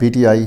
PTI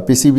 PCB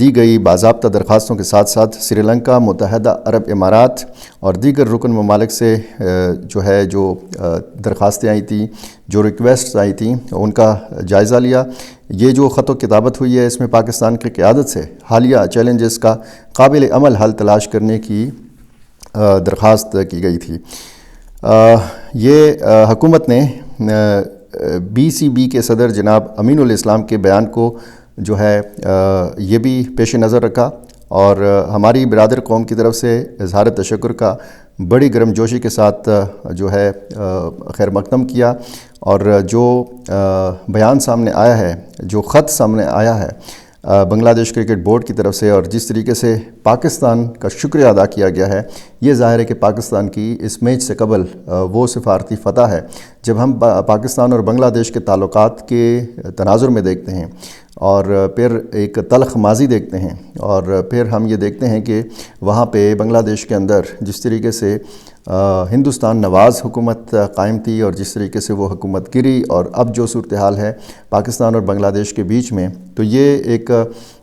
دی گئی باضابطہ درخواستوں کے ساتھ ساتھ سری لنکا، متحدہ عرب امارات اور دیگر رکن ممالک سے جو درخواستیں آئی تھیں، جو ریکویسٹس آئی تھیں، ان کا جائزہ لیا۔ یہ جو خط و کتابت ہوئی ہے، اس میں پاکستان کی قیادت سے حالیہ چیلنجز کا قابل عمل حل تلاش کرنے کی درخواست کی گئی تھی۔ یہ حکومت نے BCB کے صدر جناب امین الاسلام کے بیان کو یہ بھی پیش نظر رکھا اور ہماری برادر قوم کی طرف سے اظہار تشکر کا بڑی گرم جوشی کے ساتھ خیر مقدم کیا، اور جو بیان سامنے آیا ہے، جو خط سامنے آیا ہے بنگلہ دیش کرکٹ بورڈ کی طرف سے، اور جس طریقے سے پاکستان کا شکریہ ادا کیا گیا ہے، یہ ظاہر ہے کہ پاکستان کی اس میچ سے قبل وہ سفارتی فتح ہے۔ جب ہم پاکستان اور بنگلہ دیش کے تعلقات کے تناظر میں دیکھتے ہیں اور پھر ایک تلخ ماضی دیکھتے ہیں، اور پھر ہم یہ دیکھتے ہیں کہ وہاں پہ بنگلہ دیش کے اندر جس طریقے سے ہندوستان نواز حکومت قائم تھی، اور جس طریقے سے وہ حکومت گری، اور اب جو صورتحال ہے پاکستان اور بنگلہ دیش کے بیچ میں، تو یہ ایک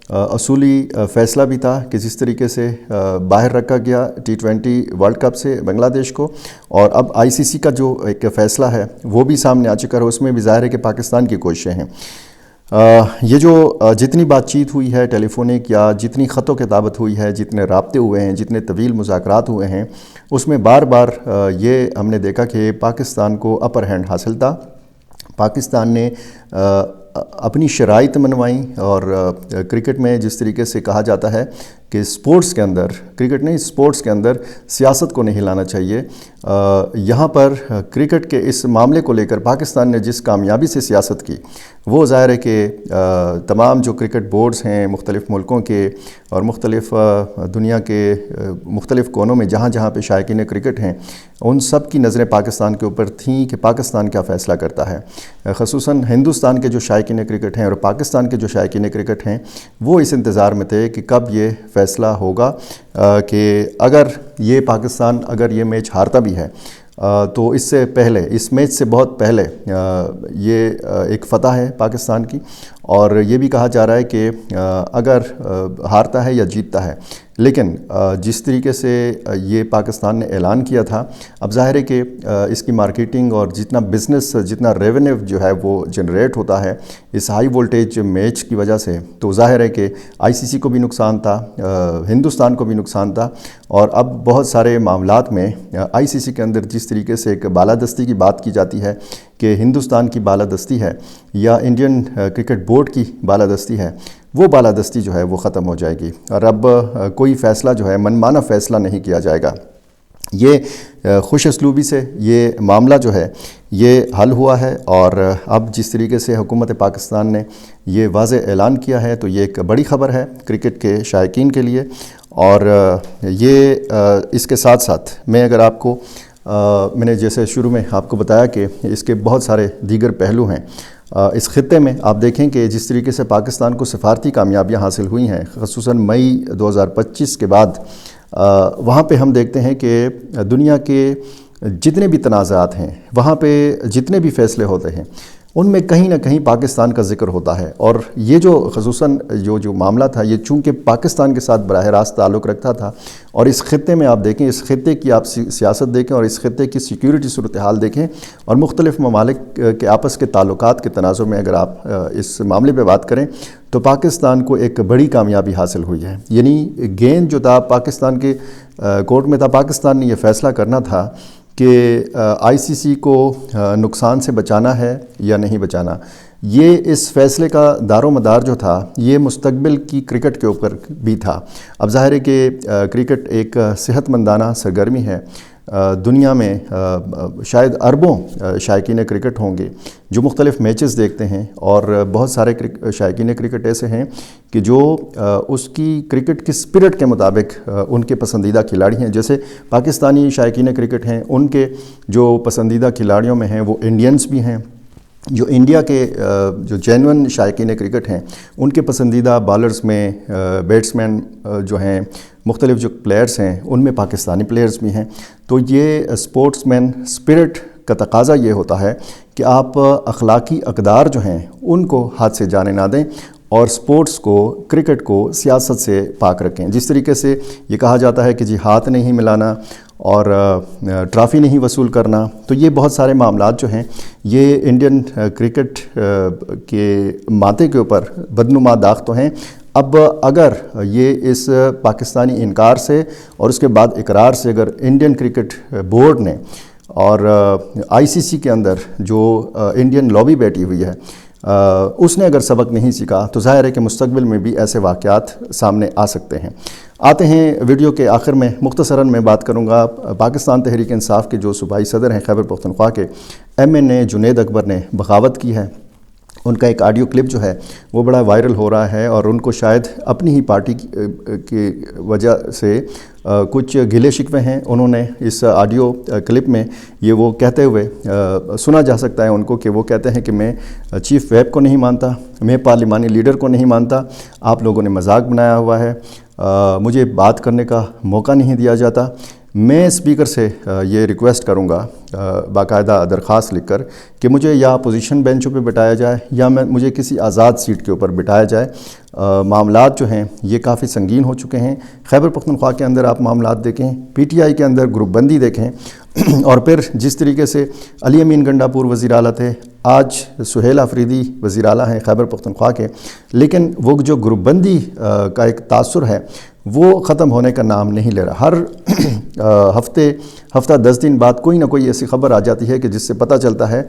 اصولی فیصلہ بھی تھا کہ جس طریقے سے باہر رکھا گیا T20 ورلڈ کپ سے بنگلہ دیش کو، اور اب ICC کا جو ایک فیصلہ ہے وہ بھی سامنے آ چکا ہے، اس میں بھی ظاہر ہے کہ پاکستان کی کوششیں ہیں۔ یہ جو جتنی بات چیت ہوئی ہے ٹیلی فونک، یا جتنی خط و کتابت ہوئی ہے، جتنے رابطے ہوئے ہیں، جتنے طویل مذاکرات ہوئے ہیں، اس میں بار بار یہ ہم نے دیکھا کہ پاکستان کو اپر ہینڈ حاصل تھا۔ پاکستان نے اپنی شرائط منوائیں، اور کرکٹ میں جس طریقے سے کہا جاتا ہے کہ سپورٹس کے اندر، کرکٹ نہیں سپورٹس کے اندر سیاست کو نہیں لانا چاہیے، یہاں پر کرکٹ کے اس معاملے کو لے کر پاکستان نے جس کامیابی سے سیاست کی، وہ ظاہر ہے کہ تمام جو کرکٹ بورڈز ہیں مختلف ملکوں کے اور مختلف دنیا کے مختلف کونوں میں جہاں جہاں پہ شائقین کرکٹ ہیں، ان سب کی نظریں پاکستان کے اوپر تھیں کہ پاکستان کیا فیصلہ کرتا ہے۔ خصوصاً ہندوستان کے جو شائقین کرکٹ ہیں اور پاکستان کے جو شائقین کرکٹ ہیں، وہ اس انتظار میں تھے کہ کب یہ فیصلہ ہوگا کہ اگر یہ میچ ہارتا بھی ہے تو اس سے پہلے، اس میچ سے بہت پہلے یہ ایک فتح ہے پاکستان کی، اور یہ بھی کہا جا رہا ہے کہ اگر ہارتا ہے یا جیتتا ہے، لیکن جس طریقے سے یہ پاکستان نے اعلان کیا تھا، اب ظاہر ہے کہ اس کی مارکیٹنگ اور جتنا بزنس، جتنا ریونیو جو ہے وہ جنریٹ ہوتا ہے اس ہائی وولٹیج میچ کی وجہ سے، تو ظاہر ہے کہ ICC کو بھی نقصان تھا، ہندوستان کو بھی نقصان تھا، اور اب بہت سارے معاملات میں ICC کے اندر جس طریقے سے ایک بالادستی کی بات کی جاتی ہے کہ ہندوستان کی بالادستی ہے یا انڈین کرکٹ بورڈ کی بالادستی ہے، وہ بالادستی جو ہے وہ ختم ہو جائے گی، اور اب کوئی فیصلہ جو ہے منمانا فیصلہ نہیں کیا جائے گا۔ یہ خوش اسلوبی سے یہ معاملہ جو ہے یہ حل ہوا ہے، اور اب جس طریقے سے حکومت پاکستان نے یہ واضح اعلان کیا ہے تو یہ ایک بڑی خبر ہے کرکٹ کے شائقین کے لیے۔ اور یہ اس کے ساتھ ساتھ اگر آپ کو میں نے جیسے شروع میں آپ کو بتایا کہ اس کے بہت سارے دیگر پہلو ہیں اس خطے میں، آپ دیکھیں کہ جس طریقے سے پاکستان کو سفارتی کامیابیاں حاصل ہوئی ہیں، خصوصاً مئی 2025 کے بعد، وہاں پہ ہم دیکھتے ہیں کہ دنیا کے جتنے بھی تنازعات ہیں، وہاں پہ جتنے بھی فیصلے ہوتے ہیں، ان میں کہیں نہ کہیں پاکستان کا ذکر ہوتا ہے، اور یہ جو خصوصاً جو معاملہ تھا، یہ چونکہ پاکستان کے ساتھ براہ راست تعلق رکھتا تھا، اور اس خطے میں آپ دیکھیں، اس خطے کی آپ سیاست دیکھیں اور اس خطے کی سیکیورٹی صورتحال دیکھیں، اور مختلف ممالک کے آپس کے تعلقات کے تناظر میں اگر آپ اس معاملے پہ بات کریں تو پاکستان کو ایک بڑی کامیابی حاصل ہوئی ہے۔ یعنی گیند جو تھا پاکستان کے کورٹ میں تھا، پاکستان نے یہ فیصلہ کرنا تھا کہ ICC کو نقصان سے بچانا ہے یا نہیں بچانا۔ یہ اس فیصلے کا دار و مدار جو تھا یہ مستقبل کی کرکٹ کے اوپر بھی تھا۔ اب ظاہر ہے کہ کرکٹ ایک صحت مندانہ سرگرمی ہے، دنیا میں شاید اربوں شائقین کرکٹ ہوں گے جو مختلف میچز دیکھتے ہیں، اور بہت سارے شائقین کرکٹ ایسے ہیں کہ جو اس کی کرکٹ کی اسپرٹ کے مطابق ان کے پسندیدہ کھلاڑی ہیں۔ جیسے پاکستانی شائقین کرکٹ ہیں، ان کے جو پسندیدہ کھلاڑیوں میں ہیں وہ انڈینز بھی ہیں، جو انڈیا کے جو جینون شائقین کرکٹ ہیں ان کے پسندیدہ بالرز میں بیٹسمین جو ہیں، مختلف جو پلیئرز ہیں ان میں پاکستانی پلیئرز بھی ہیں۔ تو یہ سپورٹس مین اسپرٹ کا تقاضا یہ ہوتا ہے کہ آپ اخلاقی اقدار جو ہیں ان کو ہاتھ سے جانے نہ دیں، اور سپورٹس کو، کرکٹ کو سیاست سے پاک رکھیں۔ جس طریقے سے یہ کہا جاتا ہے کہ جی ہاتھ نہیں ملانا اور ٹرافی نہیں وصول کرنا، تو یہ بہت سارے معاملات جو ہیں یہ انڈین کرکٹ کے ماتے کے اوپر بدنما داغ تو ہیں۔ اب اگر یہ اس پاکستانی انکار سے اور اس کے بعد اقرار سے اگر انڈین کرکٹ بورڈ نے اور آئی سی سی کے اندر جو انڈین لابی بیٹھی ہوئی ہے اس نے اگر سبق نہیں سیکھا تو ظاہر ہے کہ مستقبل میں بھی ایسے واقعات سامنے آ سکتے ہیں۔ آتے ہیں ویڈیو کے آخر میں، مختصراً میں بات کروں گا پاکستان تحریک انصاف کے جو صوبائی صدر ہیں خیبر پختونخوا کے، MNA جنید اکبر نے بغاوت کی ہے۔ ان کا ایک آڈیو کلپ جو ہے وہ بڑا وائرل ہو رہا ہے، اور ان کو شاید اپنی ہی پارٹی کی وجہ سے کچھ گلے شکوے ہیں۔ انہوں نے اس آڈیو کلپ میں یہ وہ کہتے ہوئے سنا جا سکتا ہے ان کو کہ وہ کہتے ہیں کہ میں چیف ویپ کو نہیں مانتا، میں پارلیمانی لیڈر کو نہیں مانتا، آپ لوگوں نے مذاق بنایا ہوا ہے، مجھے بات کرنے کا موقع نہیں دیا جاتا۔ میں اسپیکر سے یہ ریکویسٹ کروں گا باقاعدہ درخواست لکھ کر کہ مجھے یا اپوزیشن بینچوں پہ بٹھایا جائے یا مجھے کسی آزاد سیٹ کے اوپر بٹھایا جائے۔ معاملات جو ہیں یہ کافی سنگین ہو چکے ہیں۔ خیبر پختونخوا کے اندر آپ معاملات دیکھیں، PTI کے اندر گروپ بندی دیکھیں، اور پھر جس طریقے سے علی امین گنڈاپور وزیر اعلیٰ تھے، آج سہیل آفریدی وزیر اعلیٰ ہیں خیبر پختونخوا کے، لیکن وہ جو گروپ بندی کا ایک تاثر ہے وہ ختم ہونے کا نام نہیں لے رہا۔ ہر ہفتہ 10 دن بعد کوئی نہ کوئی ایسی خبر آ جاتی ہے کہ جس سے پتہ چلتا ہے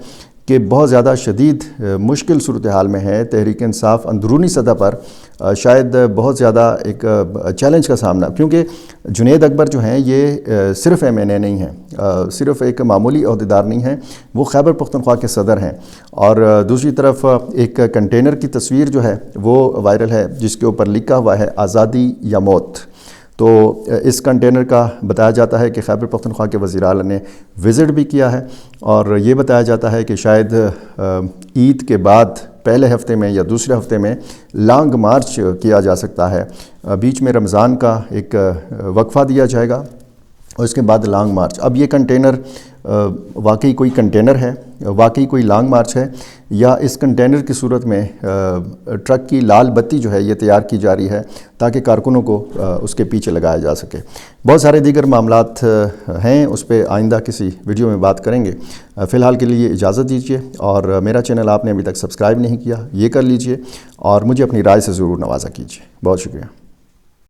کہ بہت زیادہ شدید مشکل صورتحال میں ہے تحریک انصاف اندرونی سطح پر، شاید بہت زیادہ ایک چیلنج کا سامنا، کیونکہ جنید اکبر جو ہیں یہ صرف MNA نہیں ہیں، صرف ایک معمولی عہدیدار نہیں ہیں، وہ خیبر پختونخوا کے صدر ہیں۔ اور دوسری طرف ایک کنٹینر کی تصویر جو ہے وہ وائرل ہے جس کے اوپر لکھا ہوا ہے آزادی یا موت۔ تو اس کنٹینر کا بتایا جاتا ہے کہ خیبر پختونخوا کے وزیر اعلیٰ نے وزٹ بھی کیا ہے، اور یہ بتایا جاتا ہے کہ شاید عید کے بعد پہلے ہفتے میں یا دوسرے ہفتے میں لانگ مارچ کیا جا سکتا ہے، بیچ میں رمضان کا ایک وقفہ دیا جائے گا اور اس کے بعد لانگ مارچ۔ اب یہ کنٹینر واقعی کوئی کنٹینر ہے، واقعی کوئی لانگ مارچ ہے، یا اس کنٹینر کی صورت میں ٹرک کی لال بتی جو ہے یہ تیار کی جا رہی ہے تاکہ کارکنوں کو اس کے پیچھے لگایا جا سکے۔ بہت سارے دیگر معاملات ہیں، اس پہ آئندہ کسی ویڈیو میں بات کریں گے۔ فی الحال کے لیے اجازت دیجیے، اور میرا چینل آپ نے ابھی تک سبسکرائب نہیں کیا، یہ کر لیجئے، اور مجھے اپنی رائے سے ضرور نوازا کیجیے۔ بہت شکریہ۔